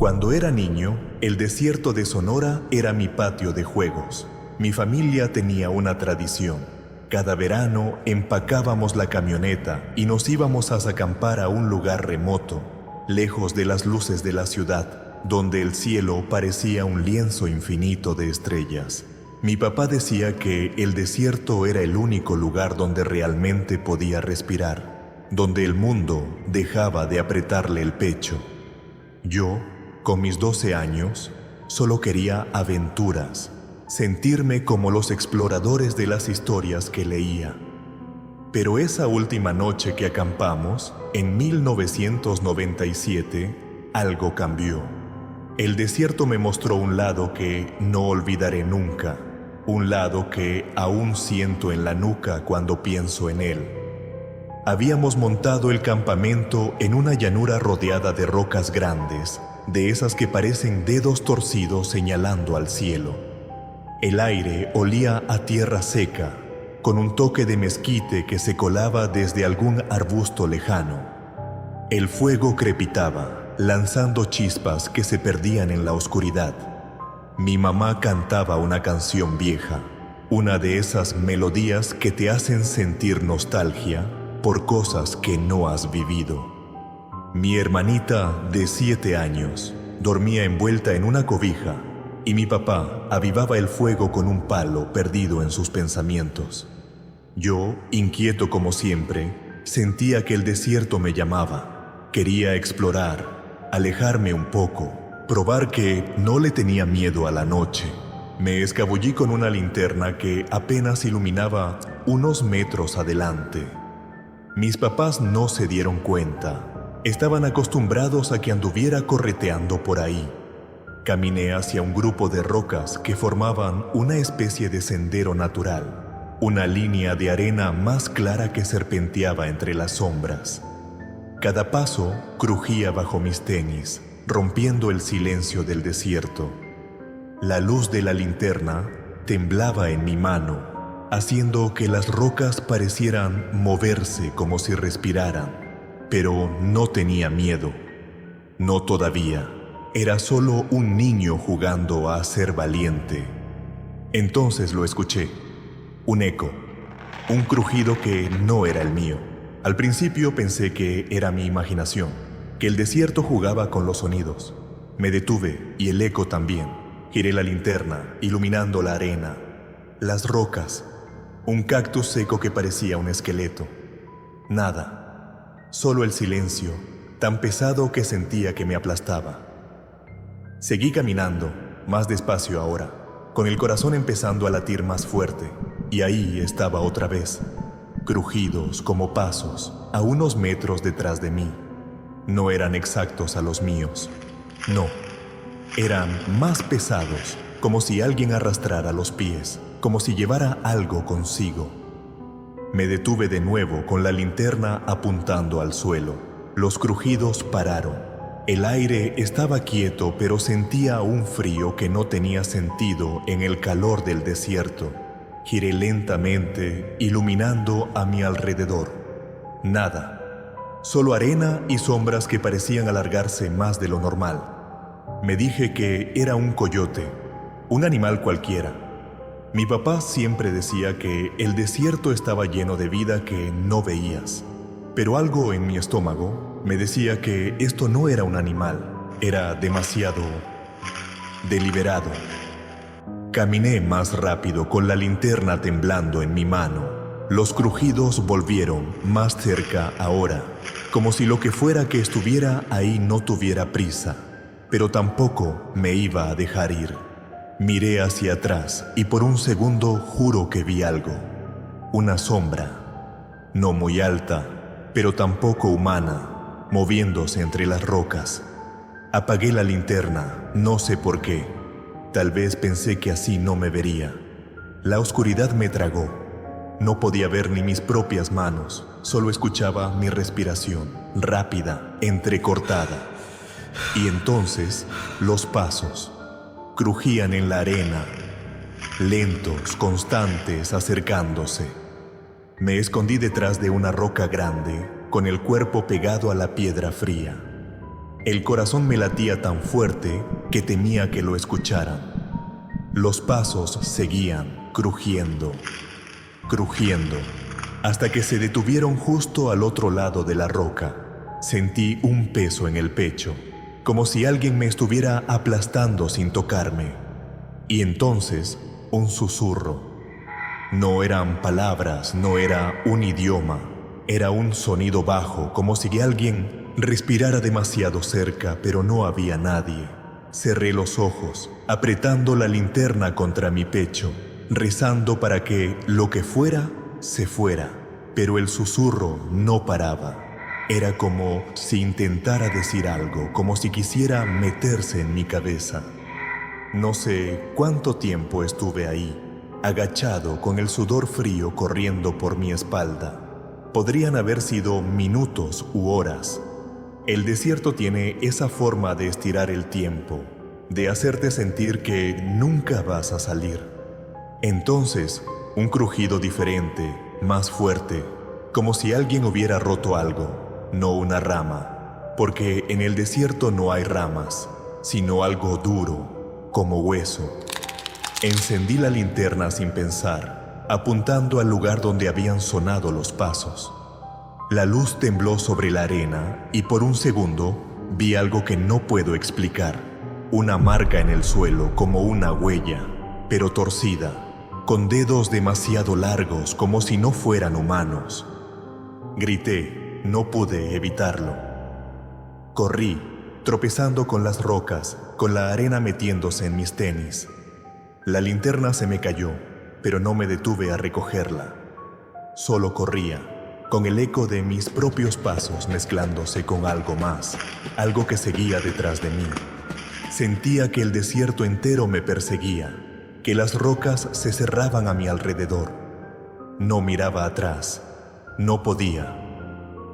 Cuando era niño, el desierto de Sonora era mi patio de juegos. Mi familia tenía una tradición. Cada verano empacábamos la camioneta y nos íbamos a acampar a un lugar remoto, lejos de las luces de la ciudad, donde el cielo parecía un lienzo infinito de estrellas. Mi papá decía que el desierto era el único lugar donde realmente podía respirar, donde el mundo dejaba de apretarle el pecho. Yo, con mis 12 años, solo quería aventuras, sentirme como los exploradores de las historias que leía. Pero esa última noche que acampamos, en 1997, algo cambió. El desierto me mostró un lado que no olvidaré nunca, un lado que aún siento en la nuca cuando pienso en él. Habíamos montado el campamento en una llanura rodeada de rocas grandes, de esas que parecen dedos torcidos señalando al cielo. El aire olía a tierra seca, con un toque de mezquite que se colaba desde algún arbusto lejano. El fuego crepitaba, lanzando chispas que se perdían en la oscuridad. Mi mamá cantaba una canción vieja, una de esas melodías que te hacen sentir nostalgia por cosas que no has vivido. Mi hermanita de 7 años dormía envuelta en una cobija y mi papá avivaba el fuego con un palo perdido en sus pensamientos. Yo, inquieto como siempre, sentía que el desierto me llamaba. Quería explorar, alejarme un poco, probar que no le tenía miedo a la noche. Me escabullí con una linterna que apenas iluminaba unos metros adelante. Mis papás no se dieron cuenta. Estaban acostumbrados a que anduviera correteando por ahí. Caminé hacia un grupo de rocas que formaban una especie de sendero natural, una línea de arena más clara que serpenteaba entre las sombras. Cada paso crujía bajo mis tenis, rompiendo el silencio del desierto. La luz de la linterna temblaba en mi mano, haciendo que las rocas parecieran moverse como si respiraran. Pero no tenía miedo. No todavía. Era solo un niño jugando a ser valiente. Entonces lo escuché. Un eco. Un crujido que no era el mío. Al principio pensé que era mi imaginación, que el desierto jugaba con los sonidos. Me detuve y el eco también. Giré la linterna, iluminando la arena, las rocas, un cactus seco que parecía un esqueleto. Nada. Solo el silencio, tan pesado que sentía que me aplastaba. Seguí caminando, más despacio ahora, con el corazón empezando a latir más fuerte, y ahí estaba otra vez, crujidos como pasos, a unos metros detrás de mí. No eran exactos a los míos. No, eran más pesados, como si alguien arrastrara los pies, como si llevara algo consigo. Me detuve de nuevo con la linterna apuntando al suelo. Los crujidos pararon. El aire estaba quieto, pero sentía un frío que no tenía sentido en el calor del desierto. Giré lentamente, iluminando a mi alrededor. Nada. Solo arena y sombras que parecían alargarse más de lo normal. Me dije que era un coyote, un animal cualquiera. Mi papá siempre decía que el desierto estaba lleno de vida que no veías, pero algo en mi estómago me decía que esto no era un animal, era demasiado deliberado. Caminé más rápido con la linterna temblando en mi mano. Los crujidos volvieron más cerca ahora, como si lo que fuera que estuviera ahí no tuviera prisa, pero tampoco me iba a dejar ir. Miré hacia atrás y por un segundo juro que vi algo. Una sombra, no muy alta, pero tampoco humana, moviéndose entre las rocas. Apagué la linterna, no sé por qué. Tal vez pensé que así no me vería. La oscuridad me tragó. No podía ver ni mis propias manos, solo escuchaba mi respiración, rápida, entrecortada. Y entonces, los pasos. Crujían en la arena, lentos, constantes, acercándose. Me escondí detrás de una roca grande, con el cuerpo pegado a la piedra fría. El corazón me latía tan fuerte que temía que lo escucharan. Los pasos seguían crujiendo, crujiendo, hasta que se detuvieron justo al otro lado de la roca. Sentí un peso en el pecho, como si alguien me estuviera aplastando sin tocarme. Y entonces, un susurro. No eran palabras, no era un idioma, era un sonido bajo, como si alguien respirara demasiado cerca, pero no había nadie. Cerré los ojos, apretando la linterna contra mi pecho, rezando para que lo que fuera, se fuera, pero el susurro no paraba. Era como si intentara decir algo, como si quisiera meterse en mi cabeza. No sé cuánto tiempo estuve ahí, agachado con el sudor frío corriendo por mi espalda. Podrían haber sido minutos u horas. El desierto tiene esa forma de estirar el tiempo, de hacerte sentir que nunca vas a salir. Entonces, un crujido diferente, más fuerte, como si alguien hubiera roto algo, no una rama, porque en el desierto no hay ramas, sino algo duro, como hueso. Encendí la linterna sin pensar, apuntando al lugar donde habían sonado los pasos. La luz tembló sobre la arena y por un segundo vi algo que no puedo explicar. Una marca en el suelo como una huella, pero torcida, con dedos demasiado largos como si no fueran humanos. Grité, no pude evitarlo. Corrí, tropezando con las rocas, con la arena metiéndose en mis tenis. La linterna se me cayó, pero no me detuve a recogerla. Solo corría, con el eco de mis propios pasos mezclándose con algo más, algo que seguía detrás de mí. Sentía que el desierto entero me perseguía, que las rocas se cerraban a mi alrededor. No miraba atrás, no podía.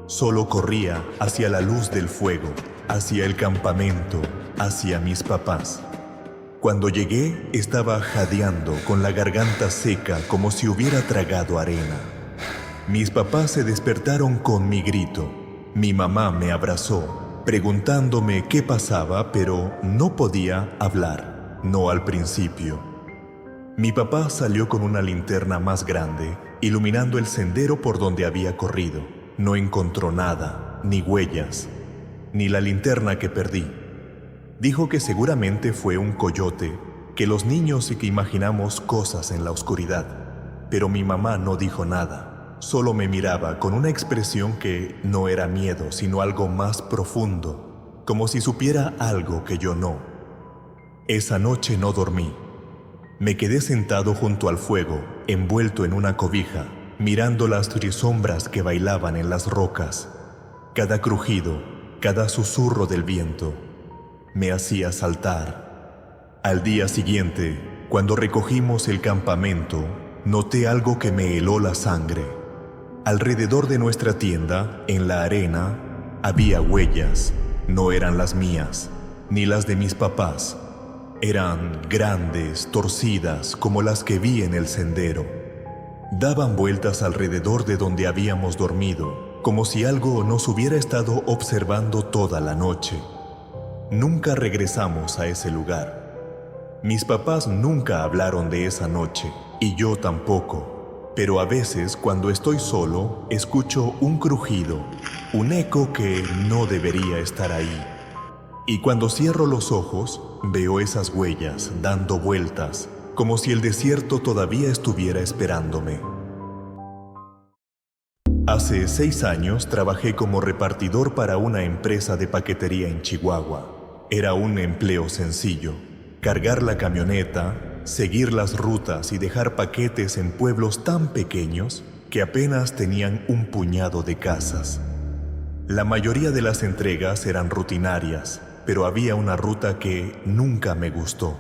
Solo corría hacia la luz del fuego, hacia el campamento, hacia mis papás. Cuando llegué, estaba jadeando con la garganta seca como si hubiera tragado arena. Mis papás se despertaron con mi grito. Mi mamá me abrazó, preguntándome qué pasaba, pero no podía hablar, no al principio. Mi papá salió con una linterna más grande, iluminando el sendero por donde había corrido. No encontró nada, ni huellas, ni la linterna que perdí. Dijo que seguramente fue un coyote, que los niños y que imaginamos cosas en la oscuridad. Pero mi mamá no dijo nada. Solo me miraba con una expresión que no era miedo, sino algo más profundo, como si supiera algo que yo no. Esa noche no dormí. Me quedé sentado junto al fuego, envuelto en una cobija, mirando las trisombras que bailaban en las rocas. Cada crujido, cada susurro del viento, me hacía saltar. Al día siguiente, cuando recogimos el campamento, noté algo que me heló la sangre. Alrededor de nuestra tienda, en la arena, había huellas. No eran las mías, ni las de mis papás. Eran grandes, torcidas, como las que vi en el sendero. Daban vueltas alrededor de donde habíamos dormido, como si algo nos hubiera estado observando toda la noche. Nunca regresamos a ese lugar. Mis papás nunca hablaron de esa noche, y yo tampoco. Pero a veces, cuando estoy solo, escucho un crujido, un eco que no debería estar ahí. Y cuando cierro los ojos, veo esas huellas dando vueltas, como si el desierto todavía estuviera esperándome. Hace 6 años trabajé como repartidor para una empresa de paquetería en Chihuahua. Era un empleo sencillo: cargar la camioneta, seguir las rutas y dejar paquetes en pueblos tan pequeños que apenas tenían un puñado de casas. La mayoría de las entregas eran rutinarias, pero había una ruta que nunca me gustó.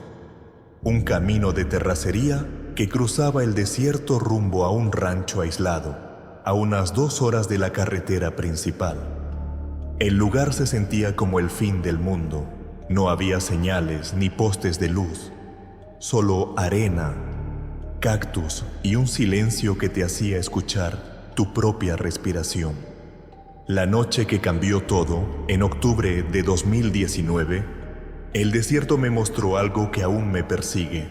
Un camino de terracería que cruzaba el desierto rumbo a un rancho aislado, a unas 2 horas de la carretera principal. El lugar se sentía como el fin del mundo. No había señales ni postes de luz. Solo arena, cactus y un silencio que te hacía escuchar tu propia respiración. La noche que cambió todo, en octubre de 2019, el desierto me mostró algo que aún me persigue.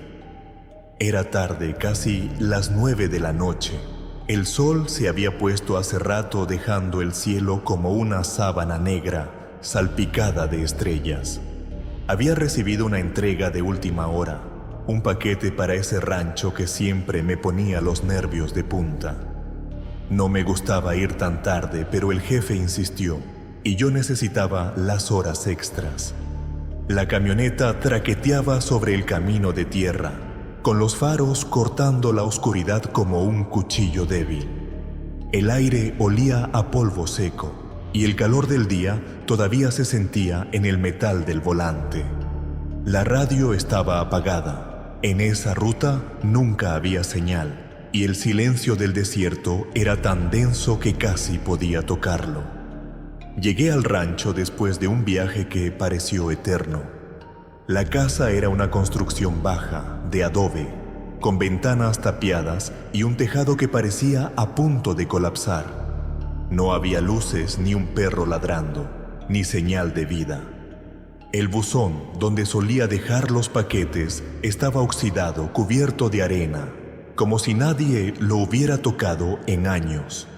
Era tarde, casi las 9 de la noche. El sol se había puesto hace rato, dejando el cielo como una sábana negra, salpicada de estrellas. Había recibido una entrega de última hora, un paquete para ese rancho que siempre me ponía los nervios de punta. No me gustaba ir tan tarde, pero el jefe insistió, y yo necesitaba las horas extras. La camioneta traqueteaba sobre el camino de tierra, con los faros cortando la oscuridad como un cuchillo débil. El aire olía a polvo seco, y el calor del día todavía se sentía en el metal del volante. La radio estaba apagada. En esa ruta nunca había señal, y el silencio del desierto era tan denso que casi podía tocarlo. Llegué al rancho después de un viaje que pareció eterno. La casa era una construcción baja, de adobe, con ventanas tapiadas y un tejado que parecía a punto de colapsar. No había luces ni un perro ladrando, ni señal de vida. El buzón donde solía dejar los paquetes estaba oxidado, cubierto de arena, como si nadie lo hubiera tocado en años.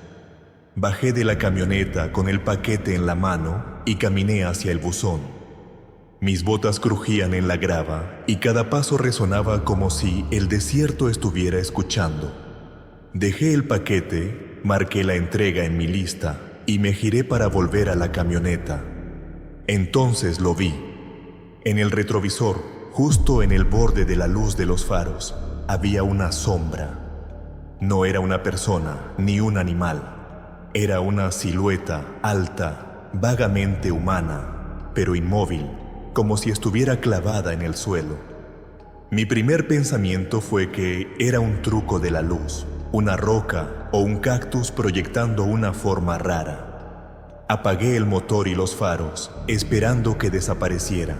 Bajé de la camioneta con el paquete en la mano y caminé hacia el buzón. Mis botas crujían en la grava y cada paso resonaba como si el desierto estuviera escuchando. Dejé el paquete, marqué la entrega en mi lista y me giré para volver a la camioneta. Entonces lo vi. En el retrovisor, justo en el borde de la luz de los faros, había una sombra. No era una persona ni un animal. Era una silueta alta, vagamente humana, pero inmóvil, como si estuviera clavada en el suelo. Mi primer pensamiento fue que era un truco de la luz, una roca o un cactus proyectando una forma rara. Apagué el motor y los faros, esperando que desapareciera,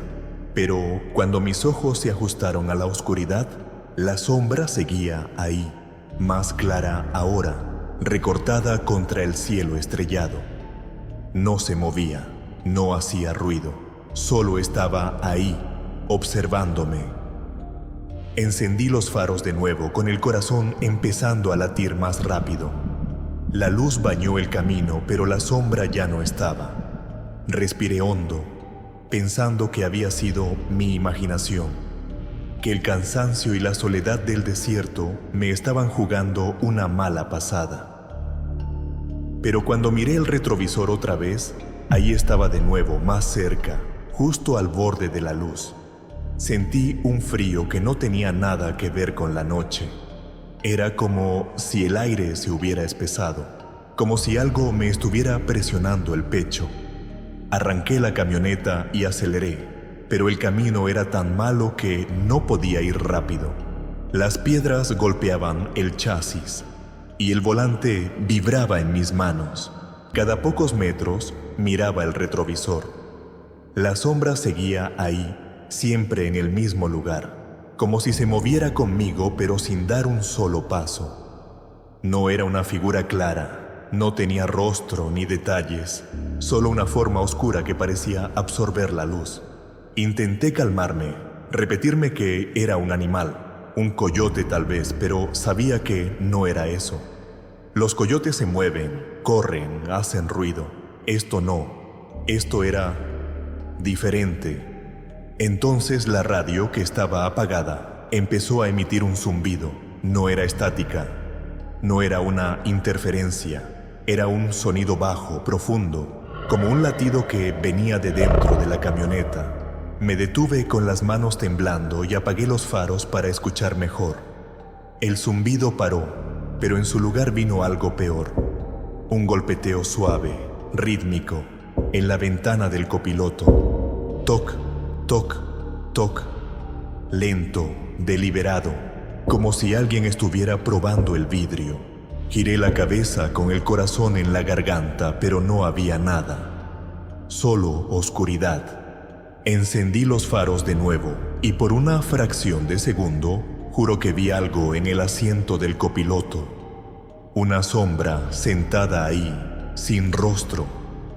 pero cuando mis ojos se ajustaron a la oscuridad, la sombra seguía ahí, más clara ahora, recortada contra el cielo estrellado. No se movía, no hacía ruido, solo estaba ahí, observándome. Encendí los faros de nuevo, con el corazón empezando a latir más rápido. La luz bañó el camino, pero la sombra ya no estaba. Respiré hondo, pensando que había sido mi imaginación, que el cansancio y la soledad del desierto me estaban jugando una mala pasada. Pero cuando miré el retrovisor otra vez, ahí estaba de nuevo, más cerca, justo al borde de la luz. Sentí un frío que no tenía nada que ver con la noche. Era como si el aire se hubiera espesado, como si algo me estuviera presionando el pecho. Arranqué la camioneta y aceleré, pero el camino era tan malo que no podía ir rápido. Las piedras golpeaban el chasis y el volante vibraba en mis manos. Cada pocos metros miraba el retrovisor. La sombra seguía ahí, siempre en el mismo lugar, como si se moviera conmigo pero sin dar un solo paso. No era una figura clara, no tenía rostro ni detalles, solo una forma oscura que parecía absorber la luz. Intenté calmarme, repetirme que era un animal, un coyote tal vez, pero sabía que no era eso. Los coyotes se mueven, corren, hacen ruido. Esto no, esto era diferente. Entonces la radio, que estaba apagada, empezó a emitir un zumbido. No era estática, no era una interferencia, era un sonido bajo, profundo, como un latido que venía de dentro de la camioneta. Me detuve con las manos temblando y apagué los faros para escuchar mejor. El zumbido paró, pero en su lugar vino algo peor. Un golpeteo suave, rítmico, en la ventana del copiloto. Toc, toc, toc. Lento, deliberado, como si alguien estuviera probando el vidrio. Giré la cabeza con el corazón en la garganta, pero no había nada. Solo oscuridad. Encendí los faros de nuevo y por una fracción de segundo juro que vi algo en el asiento del copiloto. Una sombra sentada ahí, sin rostro,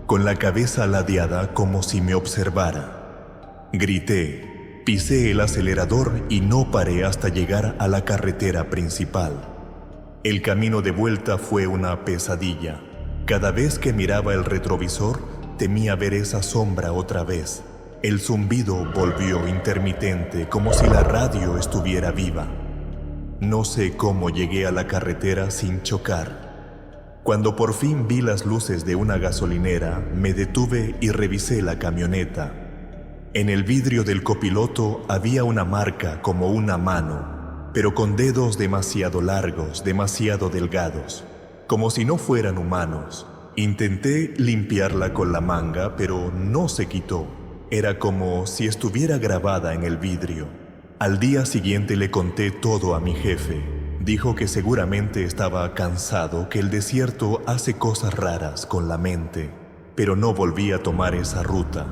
con la cabeza ladeada como si me observara. Grité, pisé el acelerador y no paré hasta llegar a la carretera principal. El camino de vuelta fue una pesadilla. Cada vez que miraba el retrovisor, temía ver esa sombra otra vez. El zumbido volvió intermitente, como si la radio estuviera viva. No sé cómo llegué a la carretera sin chocar. Cuando por fin vi las luces de una gasolinera, me detuve y revisé la camioneta. En el vidrio del copiloto había una marca como una mano, pero con dedos demasiado largos, demasiado delgados, como si no fueran humanos. Intenté limpiarla con la manga, pero no se quitó. Era como si estuviera grabada en el vidrio. Al día siguiente le conté todo a mi jefe. Dijo que seguramente estaba cansado, que el desierto hace cosas raras con la mente, pero no volví a tomar esa ruta.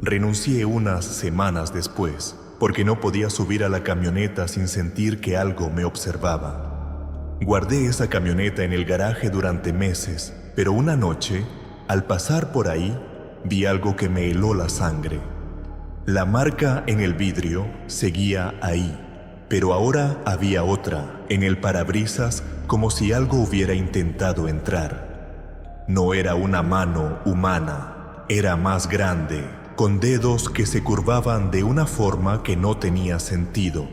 Renuncié unas semanas después, porque no podía subir a la camioneta sin sentir que algo me observaba. Guardé esa camioneta en el garaje durante meses, pero una noche, al pasar por ahí, vi algo que me heló la sangre. La marca en el vidrio seguía ahí, pero ahora había otra en el parabrisas, como si algo hubiera intentado entrar. No era una mano humana, era más grande, con dedos que se curvaban de una forma que no tenía sentido.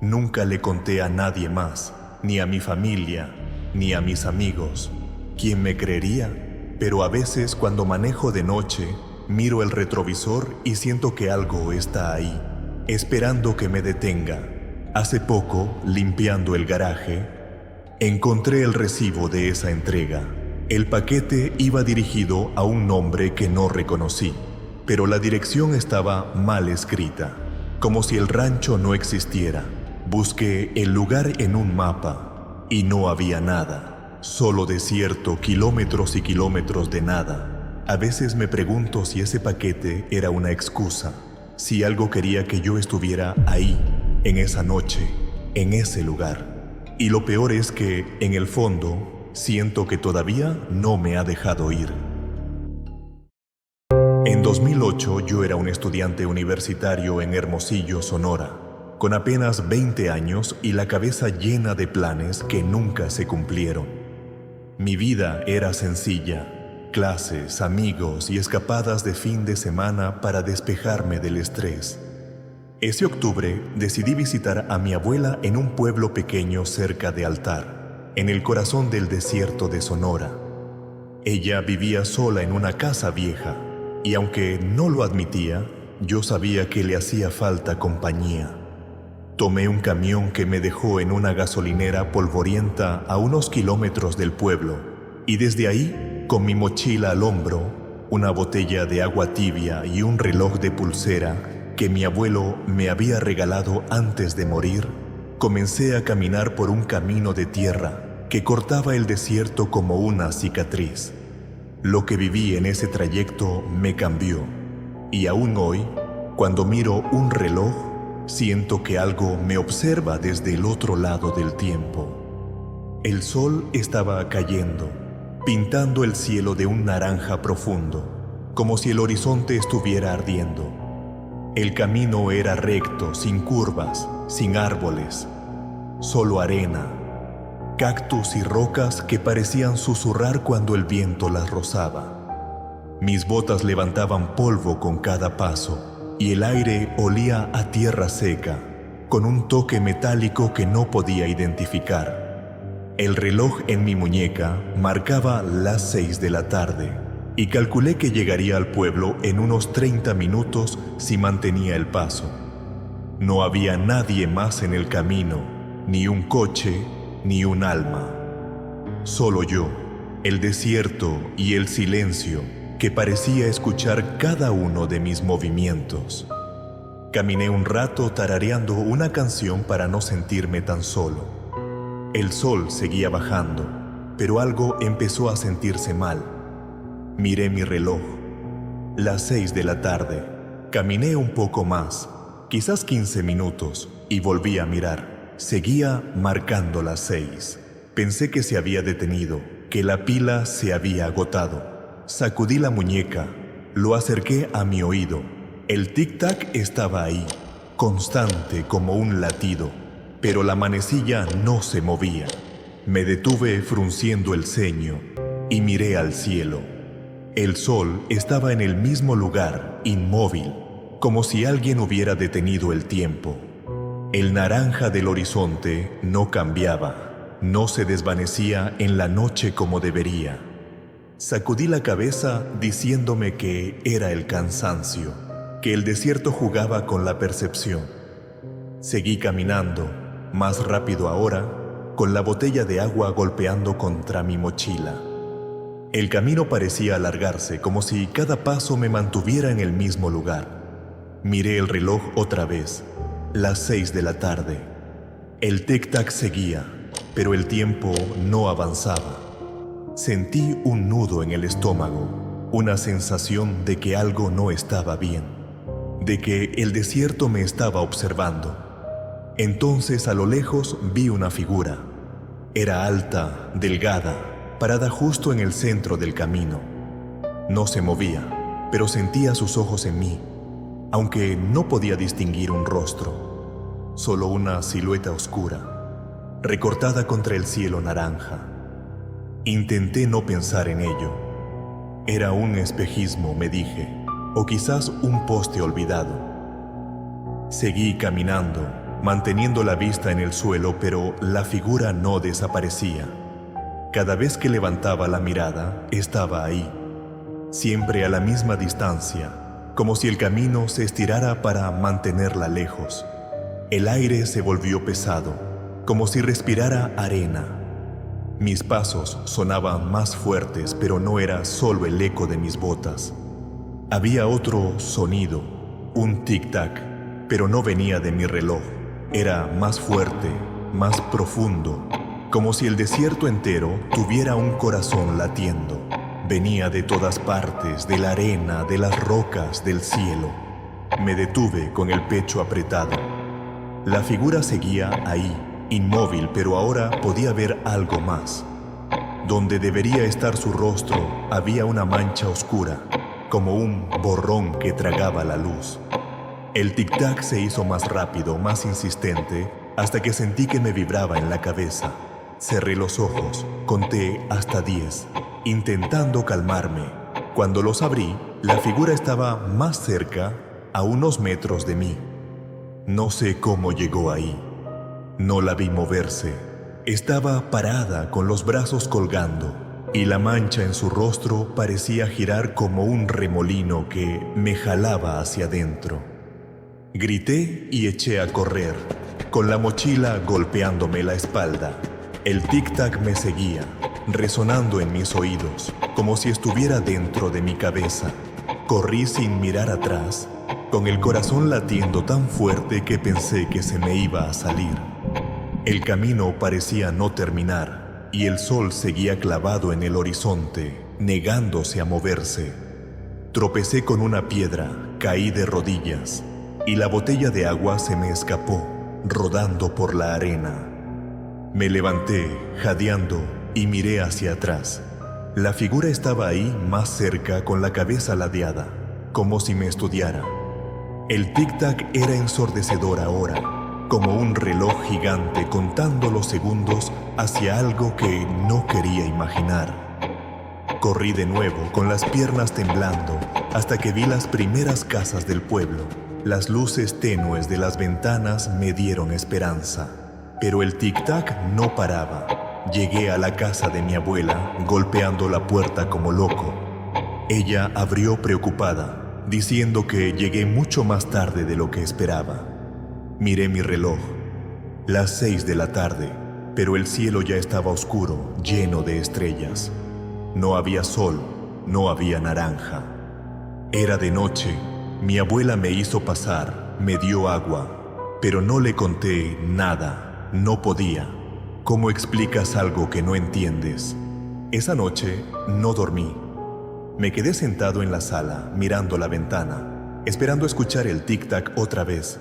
Nunca le conté a nadie más, ni a mi familia, ni a mis amigos. ¿Quién me creería? Pero a veces cuando manejo de noche, miro el retrovisor y siento que algo está ahí, esperando que me detenga. Hace poco, limpiando el garaje, encontré el recibo de esa entrega. El paquete iba dirigido a un nombre que no reconocí, pero la dirección estaba mal escrita, como si el rancho no existiera. Busqué el lugar en un mapa y no había nada. Solo desierto, kilómetros y kilómetros de nada. A veces me pregunto si ese paquete era una excusa, si algo quería que yo estuviera ahí, en esa noche, en ese lugar. Y lo peor es que, en el fondo, siento que todavía no me ha dejado ir. En 2008 yo era un estudiante universitario en Hermosillo, Sonora, con apenas 20 años y la cabeza llena de planes que nunca se cumplieron. Mi vida era sencilla, clases, amigos y escapadas de fin de semana para despejarme del estrés. Ese octubre decidí visitar a mi abuela en un pueblo pequeño cerca de Altar, en el corazón del desierto de Sonora. Ella vivía sola en una casa vieja, y aunque no lo admitía, yo sabía que le hacía falta compañía. Tomé un camión que me dejó en una gasolinera polvorienta a unos kilómetros del pueblo, y desde ahí, con mi mochila al hombro, una botella de agua tibia y un reloj de pulsera que mi abuelo me había regalado antes de morir, comencé a caminar por un camino de tierra que cortaba el desierto como una cicatriz. Lo que viví en ese trayecto me cambió, y aún hoy, cuando miro un reloj, siento que algo me observa desde el otro lado del tiempo. El sol estaba cayendo, pintando el cielo de un naranja profundo, como si el horizonte estuviera ardiendo. El camino era recto, sin curvas, sin árboles, solo arena, cactus y rocas que parecían susurrar cuando el viento las rozaba. Mis botas levantaban polvo con cada paso, y el aire olía a tierra seca, con un toque metálico que no podía identificar. El reloj en mi muñeca marcaba las 6 de la tarde, y calculé que llegaría al pueblo en unos 30 minutos si mantenía el paso. No había nadie más en el camino, ni un coche, ni un alma. Solo yo, el desierto y el silencio, que parecía escuchar cada uno de mis movimientos. Caminé un rato tarareando una canción para no sentirme tan solo. El sol seguía bajando, pero algo empezó a sentirse mal. Miré mi reloj. Las 6 de la tarde. Caminé un poco más, quizás 15 minutos, y volví a mirar. Seguía marcando las 6. Pensé que se había detenido, que la pila se había agotado. Sacudí la muñeca, lo acerqué a mi oído. El tic-tac estaba ahí, constante como un latido, pero la manecilla no se movía. Me detuve frunciendo el ceño y miré al cielo. El sol estaba en el mismo lugar, inmóvil, como si alguien hubiera detenido el tiempo. El naranja del horizonte no cambiaba, no se desvanecía en la noche como debería. Sacudí la cabeza diciéndome que era el cansancio, que el desierto jugaba con la percepción. Seguí caminando, más rápido ahora, con la botella de agua golpeando contra mi mochila. El camino parecía alargarse, como si cada paso me mantuviera en el mismo lugar. Miré el reloj otra vez, las 6 de la tarde. El tic-tac seguía, pero el tiempo no avanzaba. Sentí un nudo en el estómago, una sensación de que algo no estaba bien, de que el desierto me estaba observando. Entonces a lo lejos vi una figura. Era alta, delgada, parada justo en el centro del camino. No se movía, pero sentía sus ojos en mí, aunque no podía distinguir un rostro, solo una silueta oscura, recortada contra el cielo naranja. Intenté no pensar en ello. Era un espejismo, me dije, o quizás un poste olvidado. Seguí caminando, manteniendo la vista en el suelo, pero la figura no desaparecía. Cada vez que levantaba la mirada, estaba ahí, siempre a la misma distancia, como si el camino se estirara para mantenerla lejos. El aire se volvió pesado, como si respirara arena. Mis pasos sonaban más fuertes, pero no era solo el eco de mis botas. Había otro sonido, un tic-tac, pero no venía de mi reloj. Era más fuerte, más profundo, como si el desierto entero tuviera un corazón latiendo. Venía de todas partes, de la arena, de las rocas, del cielo. Me detuve con el pecho apretado. La figura seguía ahí, inmóvil, pero ahora podía ver algo más. Donde debería estar su rostro, había una mancha oscura, como un borrón que tragaba la luz. El tic-tac se hizo más rápido, más insistente, hasta que sentí que me vibraba en la cabeza. Cerré los ojos, conté hasta 10, intentando calmarme. Cuando los abrí, la figura estaba más cerca, a unos metros de mí. No sé cómo llegó ahí. No la vi moverse. Estaba parada con los brazos colgando, y la mancha en su rostro parecía girar como un remolino que me jalaba hacia adentro. Grité y eché a correr, con la mochila golpeándome la espalda. El tic-tac me seguía, resonando en mis oídos, como si estuviera dentro de mi cabeza. Corrí sin mirar atrás, con el corazón latiendo tan fuerte que pensé que se me iba a salir. El camino parecía no terminar, y el sol seguía clavado en el horizonte, negándose a moverse. Tropecé con una piedra, caí de rodillas, y la botella de agua se me escapó, rodando por la arena. Me levanté, jadeando, y miré hacia atrás. La figura estaba ahí más cerca, con la cabeza ladeada, como si me estudiara. El tic-tac era ensordecedor ahora, como un reloj gigante contando los segundos hacia algo que no quería imaginar. Corrí de nuevo, con las piernas temblando, hasta que vi las primeras casas del pueblo. Las luces tenues de las ventanas me dieron esperanza, pero el tic-tac no paraba. Llegué a la casa de mi abuela, golpeando la puerta como loco. Ella abrió preocupada, diciendo que llegué mucho más tarde de lo que esperaba. Miré mi reloj, las 6 de la tarde, pero el cielo ya estaba oscuro, lleno de estrellas. No había sol, no había naranja. Era de noche. Mi abuela me hizo pasar, me dio agua, pero no le conté nada, no podía. ¿Cómo explicas algo que no entiendes? Esa noche no dormí. Me quedé sentado en la sala, mirando la ventana, esperando escuchar el tic-tac otra vez.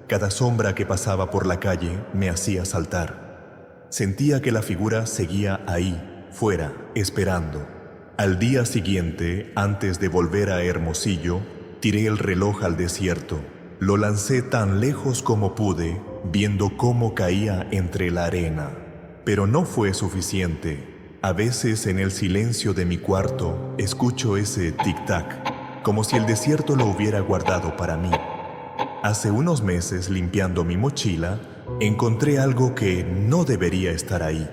Cada sombra que pasaba por la calle me hacía saltar. Sentía que la figura seguía ahí, fuera, esperando. Al día siguiente, antes de volver a Hermosillo, tiré el reloj al desierto. Lo lancé tan lejos como pude, viendo cómo caía entre la arena. Pero no fue suficiente. A veces en el silencio de mi cuarto escucho ese tic-tac, como si el desierto lo hubiera guardado para mí. Hace unos meses, limpiando mi mochila, encontré algo que no debería estar ahí.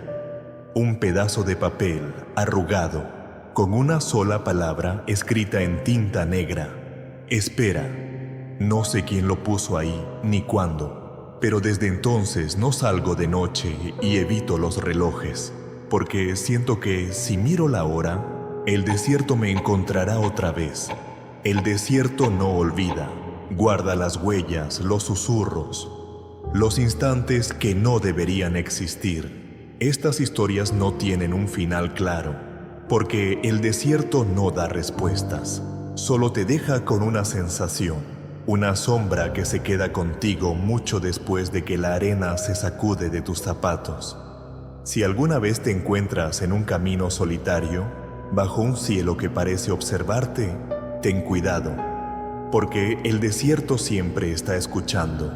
Un pedazo de papel arrugado, con una sola palabra escrita en tinta negra. Espera. No sé quién lo puso ahí, ni cuándo, pero desde entonces no salgo de noche y evito los relojes, porque siento que si miro la hora, el desierto me encontrará otra vez. El desierto no olvida, guarda las huellas, los susurros, los instantes que no deberían existir. Estas historias no tienen un final claro, porque el desierto no da respuestas, solo te deja con una sensación. Una sombra que se queda contigo mucho después de que la arena se sacude de tus zapatos. Si alguna vez te encuentras en un camino solitario, bajo un cielo que parece observarte, ten cuidado, porque el desierto siempre está escuchando.